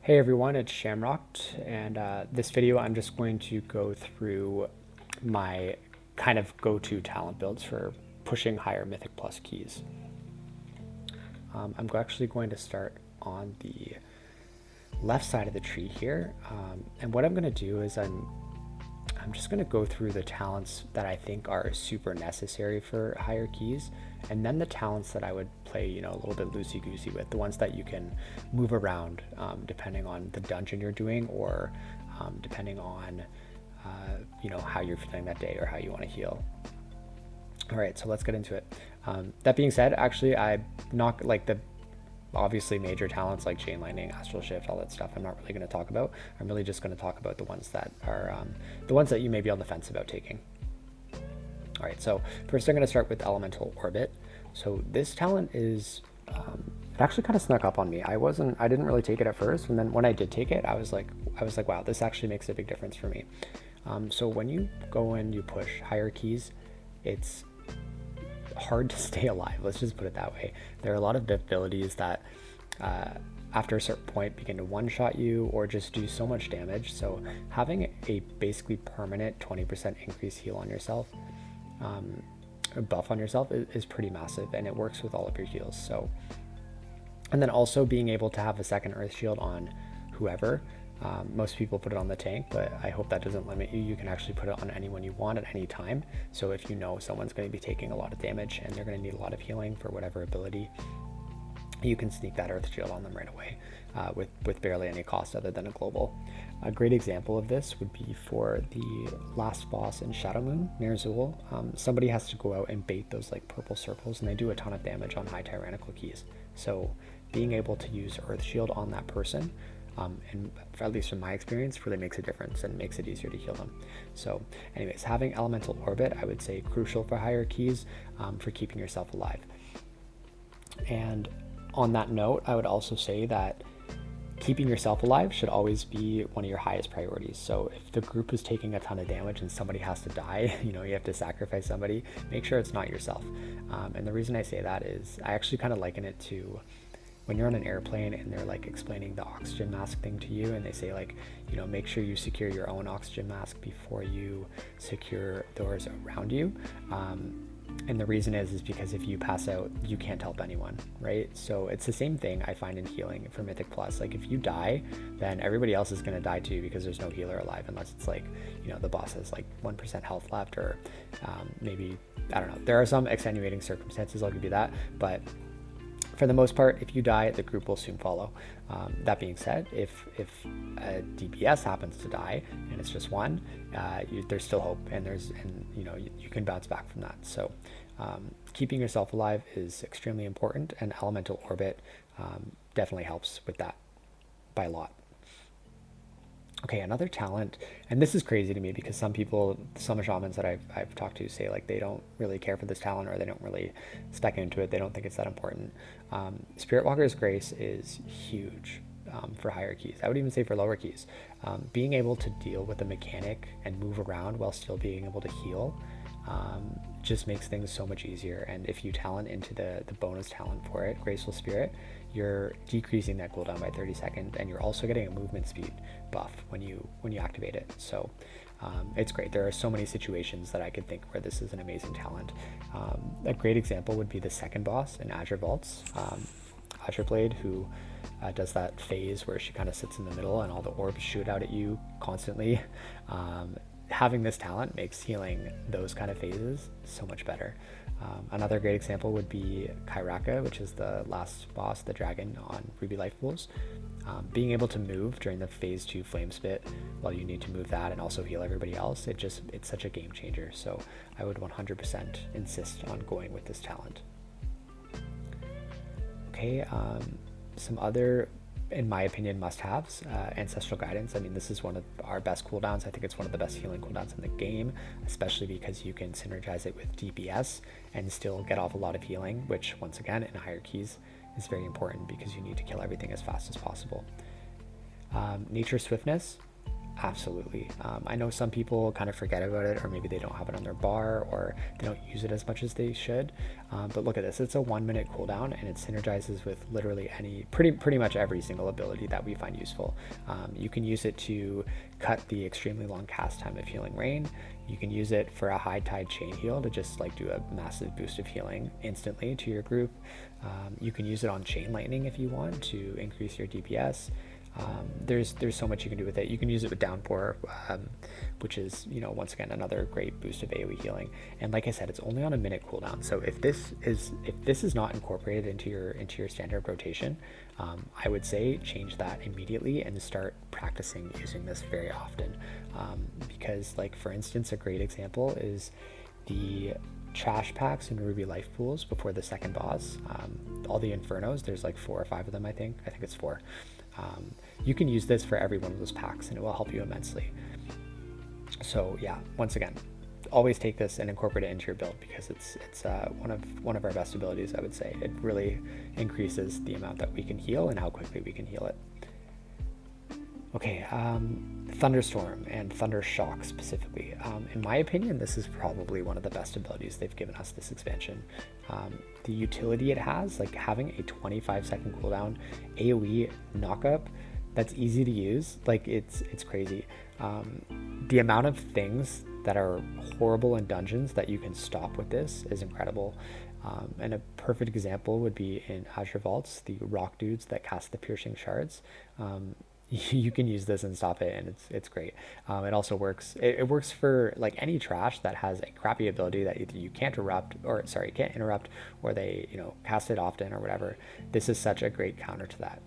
Hey everyone, it's Shamrock, and this video I'm just going to go through my kind of go-to talent builds for pushing higher Mythic Plus keys. I'm actually going to start on the left side of the tree here, and what I'm going to do is I'm just going to go through the talents that I think are super necessary for higher keys, and then the talents that I would play, a little bit loosey-goosey with, the ones that you can move around depending on the dungeon you're doing or depending on, how you're feeling that day or how you want to heal. All right, so let's get into it. That being said, actually, I'm not like the obviously major talents like chain lightning, astral shift, all that stuff I'm not really going to talk about. I'm really just going to talk about the ones that are the ones that you may be on the fence about taking. All right, so first I'm going to start with elemental orbit. So this talent is it actually kind of snuck up on me. I didn't really take it at first, and then when I did take it, I was like, wow, this actually makes a big difference for me. So when you go and you push higher keys, it's hard to stay alive. Let's just put it that way. There are a lot of abilities that after a certain point begin to one-shot you or just do so much damage. So having a basically permanent 20% increase heal on yourself, buff on yourself is pretty massive, and it works with all of your heals. So, and then also being able to have a second earth shield on whoever. Most people put it on the tank, but I hope that doesn't limit you. You can actually put it on anyone you want at any time. So if you know someone's going to be taking a lot of damage and they're going to need a lot of healing for whatever ability, you can sneak that earth shield on them right away with barely any cost other than a global. A great example of this would be for the last boss in Shadow Moon, Ner'zhul. Somebody has to go out and bait those like purple circles, and they do a ton of damage on high tyrannical keys. So being able to use earth shield on that person, and at least from my experience, really makes a difference and makes it easier to heal them. So anyways, having elemental orbit, I would say crucial for higher keys, for keeping yourself alive. And on that note, I would also say that keeping yourself alive should always be one of your highest priorities. So if the group is taking a ton of damage and somebody has to die, you have to sacrifice somebody, make sure it's not yourself. And the reason I say that is I actually kind of liken it to when you're on an airplane and they're like explaining the oxygen mask thing to you, and they say like, make sure you secure your own oxygen mask before you secure those around you. And the reason is because if you pass out, you can't help anyone, right? So it's the same thing I find in healing for Mythic Plus. Like if you die, then everybody else is going to die too, because there's no healer alive unless it's like, the boss has like 1% health left, or maybe, I don't know. There are some extenuating circumstances, I'll give you that, but for the most part, if you die, the group will soon follow. That being said, if a DPS happens to die and it's just one, there's still hope, and you can bounce back from that. So keeping yourself alive is extremely important, and elemental orbit definitely helps with that by a lot. Okay, another talent, and this is crazy to me because some shamans that I've talked to say like they don't really care for this talent, or they don't really spec into it. They don't think it's that important. Spirit Walker's Grace is huge for higher keys. I would even say for lower keys. Being able to deal with the mechanic and move around while still being able to heal just makes things so much easier. And if you talent into the bonus talent for it, Graceful Spirit, you're decreasing that cooldown by 30 seconds, and you're also getting a movement speed buff when you activate it. So it's great. There are so many situations that I could think where this is an amazing talent. A great example would be the second boss in Azure Vaults, Azure Blade, who does that phase where she kind of sits in the middle and all the orbs shoot out at you constantly. Having this talent makes healing those kind of phases so much better. Another great example would be Kairaka, which is the last boss, the dragon on Ruby Life Pools. Being able to move during the phase 2 flame spit while you need to move that and also heal everybody else, it's such a game changer. So I would 100% insist on going with this talent. Okay, some other, in my opinion, must-haves. Ancestral Guidance. I mean, this is one of our best cooldowns. I think it's one of the best healing cooldowns in the game, especially because you can synergize it with DPS and still get off a lot of healing, which once again in higher keys is very important because you need to kill everything as fast as possible. Nature Swiftness. Absolutely. I know some people kind of forget about it, or maybe they don't have it on their bar, or they don't use it as much as they should. But look at this, it's a 1 minute cooldown, and it synergizes with literally pretty much every single ability that we find useful. You can use it to cut the extremely long cast time of Healing Rain. You can use it for a high tide chain heal to just like do a massive boost of healing instantly to your group. You can use it on chain lightning if you want to increase your DPS. There's so much you can do with it. You can use it with downpour, which is, once again, another great boost of AoE healing. And like I said, it's only on a minute cooldown. So if this is not incorporated into your standard rotation, I would say change that immediately and start practicing using this very often. Because, like, for instance, a great example is the trash packs and ruby life pools before the second boss. All the infernos, there's like 4 or 5 of them. I think it's 4. You can use this for every one of those packs, and it will help you immensely. So yeah, once again, always take this and incorporate it into your build, because it's one of our best abilities. I would say it really increases the amount that we can heal and how quickly we can heal it. Okay, Thunderstorm and Thunder Shock specifically. In my opinion, this is probably one of the best abilities they've given us this expansion. The utility it has, like having a 25-second cooldown AoE knockup that's easy to use, like it's crazy. The amount of things that are horrible in dungeons that you can stop with this is incredible. And a perfect example would be in Azure Vaults, the rock dudes that cast the piercing shards. You can use this and stop it, and it's great. It also works. It works for like any trash that has a crappy ability that either you can't interrupt, or they cast it often or whatever. This is such a great counter to that.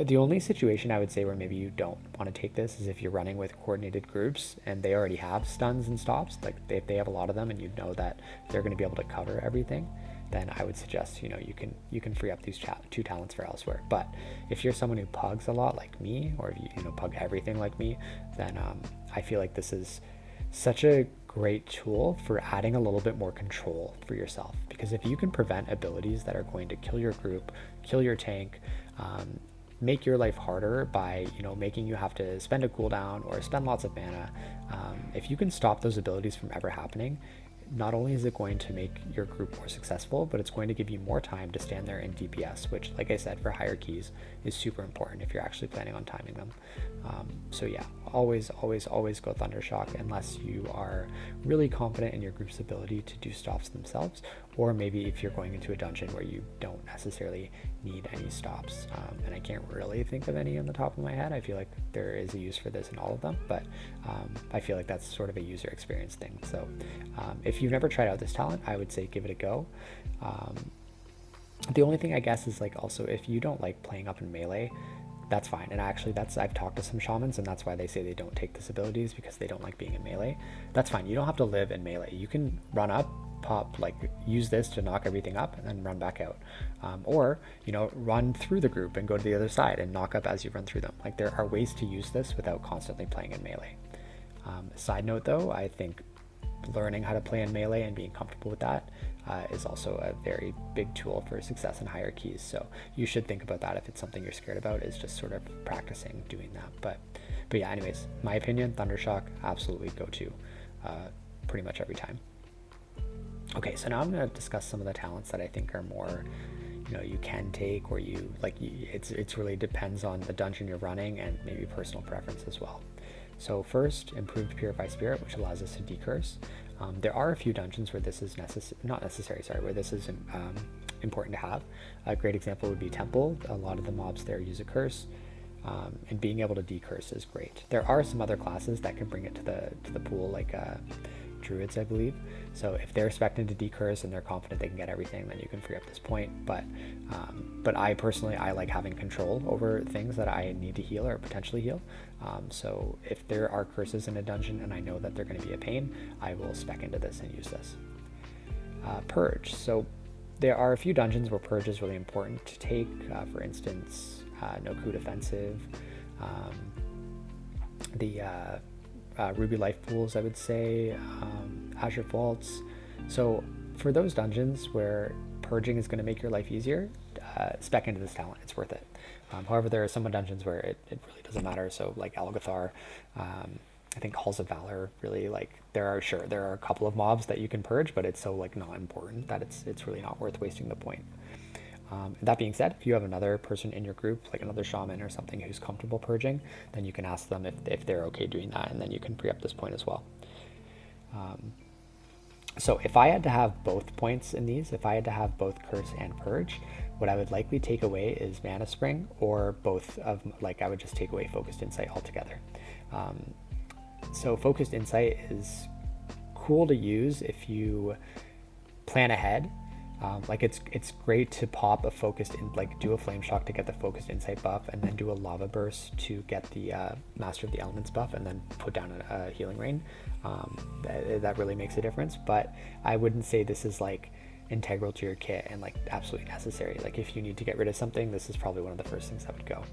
The only situation I would say where maybe you don't want to take this is if you're running with coordinated groups and they already have stuns and stops. Like if they have a lot of them and you know that they're going to be able to cover everything, then I would suggest you can free up these 2 talents for elsewhere. But if you're someone who pugs a lot like me, or if you pug everything like me, then I feel like this is such a great tool for adding a little bit more control for yourself. Because if you can prevent abilities that are going to kill your group, kill your tank, make your life harder by making you have to spend a cooldown or spend lots of mana, if you can stop those abilities from ever happening, not only is it going to make your group more successful, but it's going to give you more time to stand there in DPS, which, like I said, for higher keys is super important if you're actually planning on timing them. So yeah, always go Thundershock unless you are really confident in your group's ability to do stops themselves, or maybe if you're going into a dungeon where you don't necessarily need any stops. And I can't really think of any on the top of my head. I feel like there is a use for this in all of them, but I feel like that's sort of a user experience thing. So if you've never tried out this talent, I would say give it a go. The only thing I guess is like also if you don't like playing up in melee, that's fine. And actually I've talked to some shamans and that's why they say they don't take this abilities, because they don't like being in melee. That's fine. You don't have to live in melee. You can run up, pop, like use this to knock everything up and then run back out. Or run through the group and go to the other side and knock up as you run through them. Like there are ways to use this without constantly playing in melee. Side note though, I think learning how to play in melee and being comfortable with that is also a very big tool for success in higher keys. So you should think about that if it's something you're scared about, is just sort of practicing doing that. But yeah, anyways, my opinion, Thundershock, absolutely go to pretty much every time. Okay, so now I'm going to discuss some of the talents that I think are more you can take, or you like. It's really depends on the dungeon you're running and maybe personal preference as well. So first, improved Purify Spirit, which allows us to decurse. There are a few dungeons where this is where this is important to have. A great example would be Temple. A lot of the mobs there use a curse, and being able to decurse is great. There are some other classes that can bring it to the pool, like druids, I believe. So if they're expecting to decurse and they're confident they can get everything, then you can free up this point. But I personally, I like having control over things that I need to heal or potentially heal. So if there are curses in a dungeon and I know that they're going to be a pain, I will spec into this and use this. Purge. So there are a few dungeons where purge is really important to take. For instance, no coup defensive, the Ruby life pools, I would say, Azure Vaults. So for those dungeons where purging is going to make your life easier, spec into this talent, it's worth it. However, there are some dungeons where it really doesn't matter. So like Algathar, I think Halls of Valor, really, like there are a couple of mobs that you can purge, but it's so like not important that it's really not worth wasting the point. That being said, if you have another person in your group, like another shaman or something who's comfortable purging, then you can ask them if they're okay doing that, and then you can pre-up this point as well. So if I had to have both points in these, if I had to have both curse and purge, what I would likely take away is mana spring, or both of, like I would just take away focused insight altogether. So focused insight is cool to use if you plan ahead. Like it's great to pop a focused like do a flame shock to get the focused insight buff, and then do a lava burst to get the master of the elements buff, and then put down a healing rain. That really makes a difference. But I wouldn't say this is like integral to your kit and like absolutely necessary. Like if you need to get rid of something, this is probably one of the first things that would go.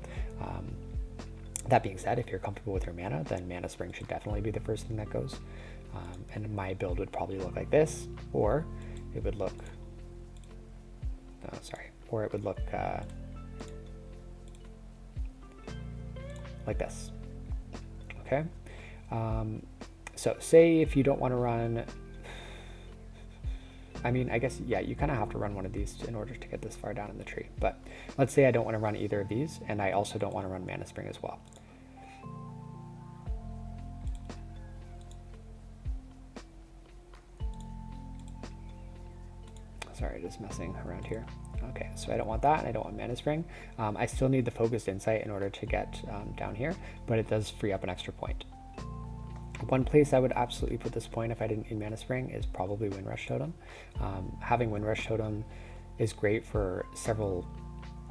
That being said, if you're comfortable with your mana, then mana spring should definitely be the first thing that goes. And my build would probably look like this, or it would look or it would look like this. Okay. So say if you don't want to run, I mean, I guess, yeah, you kind of have to run one of these in order to get this far down in the tree. But let's say I don't want to run either of these, and I also don't want to run mana spring as well. Sorry, just messing around here. Okay, so I don't want that, and I don't want mana spring. I still need the focused insight in order to get down here, but it does free up an extra point. One place I would absolutely put this point if I didn't need mana spring is probably Windrush Totem. Having Windrush Totem is great for several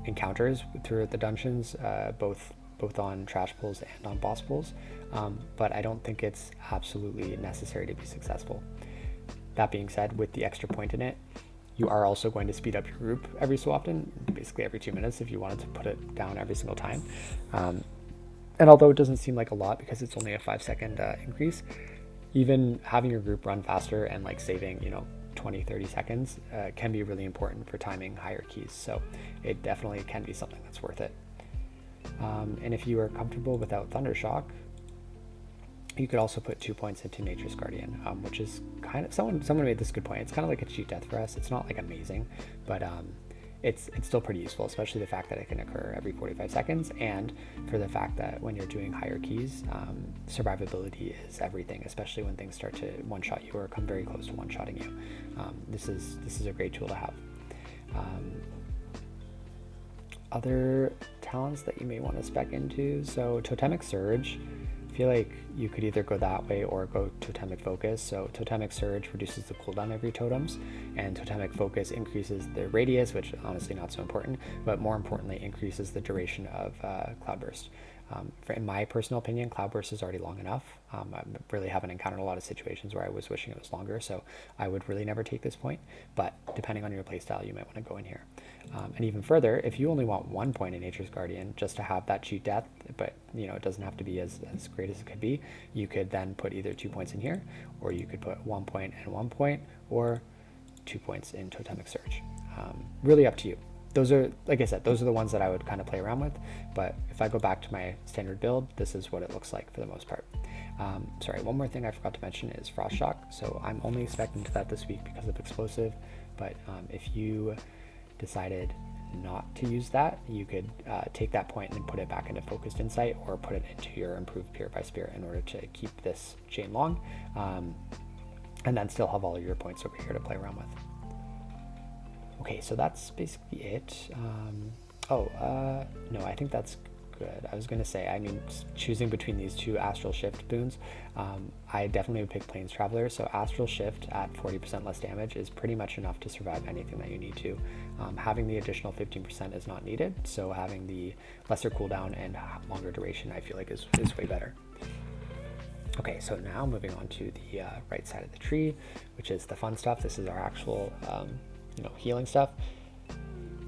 encounters throughout the dungeons, both on trash pulls and on boss pulls, but I don't think it's absolutely necessary to be successful. That being said, with the extra point in it, you are also going to speed up your group every so often, basically every 2 minutes if you wanted to put it down every single time. And although it doesn't seem like a lot because it's only a 5-second increase, even having your group run faster and like saving, 20-30 seconds can be really important for timing higher keys. So it definitely can be something that's worth it. And if you are comfortable without Thundershock, you could also put 2 points into Nature's Guardian, which is kind of, someone made this good point. It's kind of like a cheat death for us. It's not like amazing, but it's still pretty useful, especially the fact that it can occur every 45 seconds, and for the fact that when you're doing higher keys, survivability is everything, especially when things start to one-shot you or come very close to one-shotting you. This is a great tool to have. Other talents that you may want to spec into, so Totemic Surge. I feel like you could either go that way or go Totemic Focus. So Totemic Surge reduces the cooldown of your totems, and Totemic Focus increases the radius, which honestly not so important, but more importantly increases the duration of Cloudburst. In my personal opinion, Cloudburst is already long enough. I really haven't encountered a lot of situations where I was wishing it was longer, so I would really never take this point, but depending on your playstyle, you might want to go in here. And even further, if you only want 1 point in Nature's Guardian just to have that cheat death, but it doesn't have to be as great as it could be, you could then put either 2 points in here, or you could put 1 point and 1 point, or 2 points in Totemic Surge. Really up to you. Those are, like I said, those are the ones that I would kind of play around with, but if I go back to my standard build, this is what it looks like for the most part. Sorry, one more thing I forgot to mention is Frost Shock. So I'm only expecting to that this week because of Explosive, but if you decided not to use that, you could take that point and put it back into Focused Insight, or put it into your improved Purify Spirit in order to keep this chain long, and then still have all of your points over here to play around with. Okay, so that's basically it. No, I think that's good. I was going to say, I mean, choosing between these two Astral Shift boons, I definitely would pick Plains Traveler. So Astral Shift at 40% less damage is pretty much enough to survive anything that you need to. Having the additional 15% is not needed, so having the lesser cooldown and longer duration I feel like is way better. Okay, so now moving on to the right side of the tree, which is the fun stuff. This is our actual healing stuff.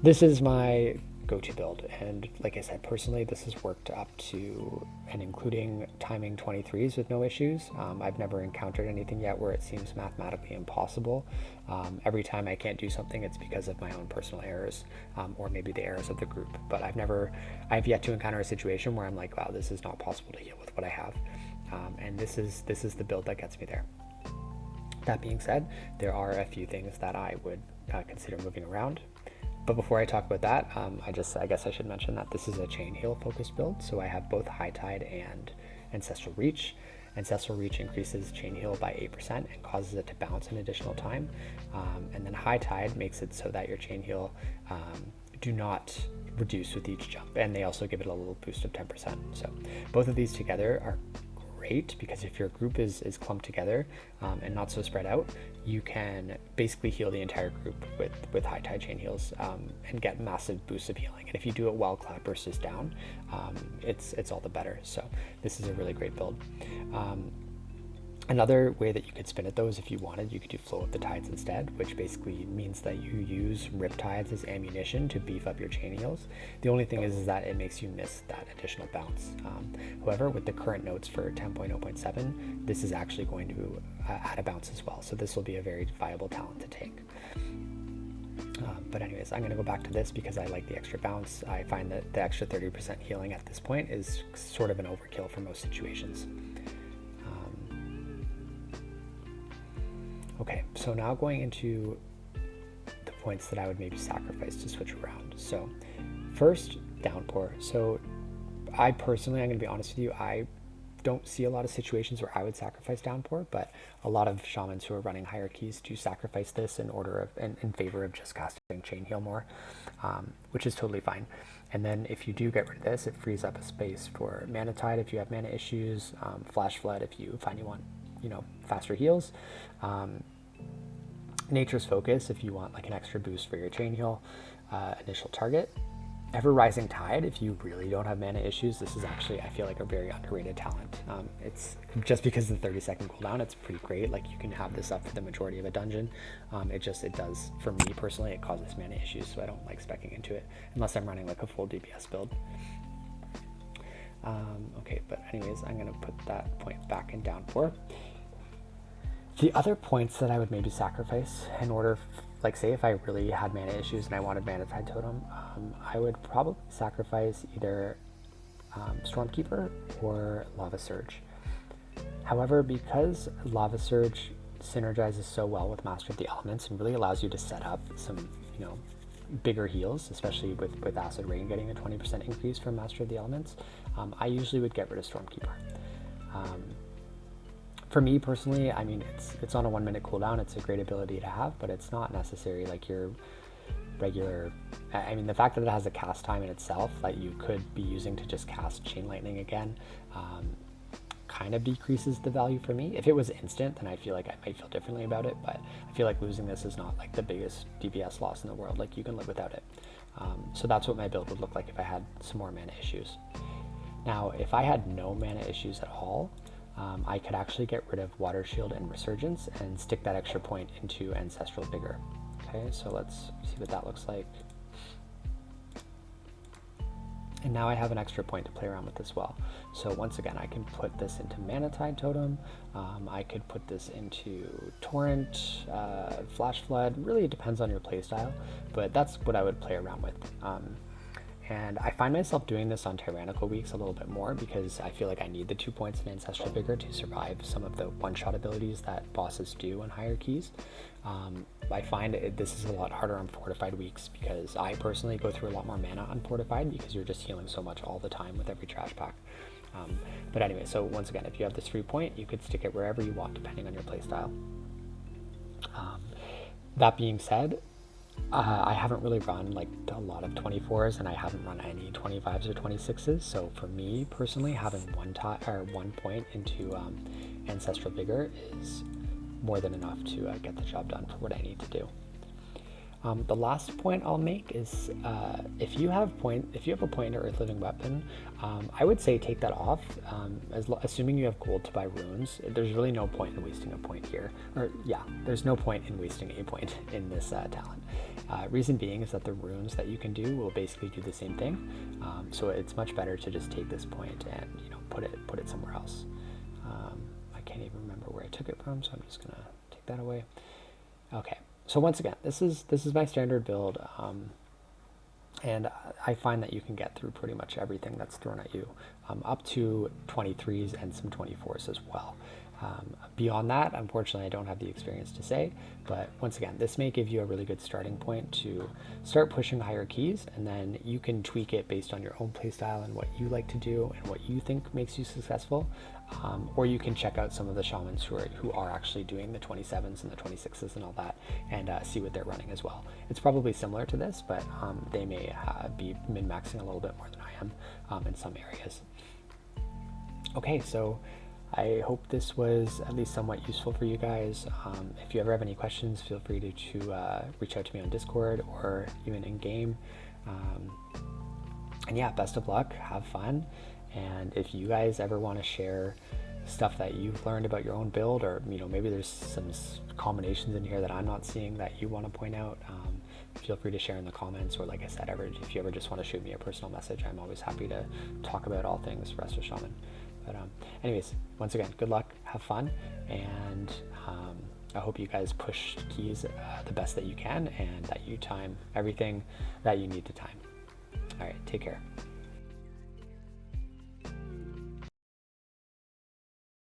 This is my go-to build. And like I said, personally, this has worked up to and including timing 23s with no issues. I've never encountered anything yet where it seems mathematically impossible. Every time I can't do something, it's because of my own personal errors, or maybe the errors of the group. But I've yet to encounter a situation where I'm like, wow, this is not possible to heal with what I have. And this is the build that gets me there. That being said, there are a few things that I would consider moving around. But before I talk about that, I guess I should mention that this is a chain heal focused build. So I have both High Tide and Ancestral Reach. Ancestral Reach increases chain heal by 8% and causes it to bounce an additional time. And then High Tide makes it so that your chain heal do not reduce with each jump. And they also give it a little boost of 10%. So both of these together are great, because if your group is clumped together and not so spread out, you can basically heal the entire group with High Tide chain heals and get massive boosts of healing. And if you do it while Cloud Burst is down, it's all the better. So this is a really great build. Another way that you could spin it though is if you wanted, you could do Flow of the Tides instead, which basically means that you use Riptides as ammunition to beef up your chain heals. The only thing is that it makes you miss that additional bounce. However, with the current notes for 10.0.7, this is actually going to add a bounce as well. So this will be a very viable talent to take. But anyways, I'm going to go back to this because I like the extra bounce. I find that the extra 30% healing at this point is sort of an overkill for most situations. Okay, so now going into the points that I would maybe sacrifice to switch around. So first, Downpour. So I personally, I'm going to be honest with you, I don't see a lot of situations where I would sacrifice Downpour, but a lot of shamans who are running hierarchies do sacrifice this in favor of just casting Chain Heal more, which is totally fine. And then if you do get rid of this, it frees up a space for Mana Tide if you have mana issues, Flash Flood if you find you want, faster heals, Nature's Focus if you want like an extra boost for your chain heal, initial target, Ever Rising Tide if you really don't have mana issues. This is actually, I feel like, a very underrated talent. It's just because of the 30-second cooldown, it's pretty great. Like, you can have this up for the majority of a dungeon. It does, for me personally, it causes mana issues, so I don't like speccing into it unless I'm running like a full DPS build. Okay, but anyways, I'm gonna put that point back in Downpour. The other points that I would maybe sacrifice in order, like say if I really had mana issues and I wanted Mana Tide Totem, I would probably sacrifice either Stormkeeper or Lava Surge. However, because Lava Surge synergizes so well with Master of the Elements and really allows you to set up some, bigger heals, especially with Acid Rain getting a 20% increase from Master of the Elements, I usually would get rid of Stormkeeper. For me personally, I mean, it's on a 1 minute cooldown. It's a great ability to have, but it's not necessary like your regular. I mean, the fact that it has a cast time in itself that you could be using to just cast Chain Lightning again kind of decreases the value for me. If it was instant, then I feel like I might feel differently about it, but I feel like losing this is not like the biggest DPS loss in the world. Like, you can live without it. So that's what my build would look like if I had some more mana issues. Now, if I had no mana issues at all, I could actually get rid of Water Shield and Resurgence and stick that extra point into Ancestral Vigor. Okay, so let's see what that looks like. And now I have an extra point to play around with as well. So once again, I can put this into Mana Tide Totem. I could put this into Torrent, Flash Flood. Really, it depends on your playstyle, but that's what I would play around with. And I find myself doing this on Tyrannical weeks a little bit more because I feel like I need the 2 points in Ancestral Vigor to survive some of the one-shot abilities that bosses do on higher keys. I find this is a lot harder on Fortified weeks because I personally go through a lot more mana on Fortified because you're just healing so much all the time with every trash pack. But anyway, so once again, if you have this free point, you could stick it wherever you want depending on your playstyle. That being said, I haven't really run like a lot of 24s and I haven't run any 25s or 26s, so for me personally, having 1 point into Ancestral Vigor is more than enough to get the job done for what I need to do. The last point I'll make is if you have a point or Earth Living Weapon, I would say take that off. Assuming you have gold to buy runes, there's really no point in wasting a point here. Or yeah, there's no point in wasting a point in this talent. Reason being is that the runes that you can do will basically do the same thing. So it's much better to just take this point and put it somewhere else. I can't even remember where I took it from, so I'm just gonna take that away. Okay. So once again, this is my standard build, and I find that you can get through pretty much everything that's thrown at you, up to 23s and some 24s as well. Beyond that, unfortunately, I don't have the experience to say, but once again, this may give you a really good starting point to start pushing higher keys, and then you can tweak it based on your own playstyle and what you like to do and what you think makes you successful. Or you can check out some of the shamans who are actually doing the 27s and the 26s and all that, and see what they're running as well. It's probably similar to this, but they may be min-maxing a little bit more than I am in some areas. Okay, so I hope this was at least somewhat useful for you guys. If you ever have any questions, feel free to reach out to me on Discord or even in game. And yeah, best of luck, have fun. And if you guys ever want to share stuff that you've learned about your own build, or maybe there's some combinations in here that I'm not seeing that you want to point out, feel free to share in the comments, or like I said, if you ever just want to shoot me a personal message, I'm always happy to talk about all things Resto Shaman. But anyways, once again, good luck, have fun, and I hope you guys push keys the best that you can, and that you time everything that you need to time. All right, take care.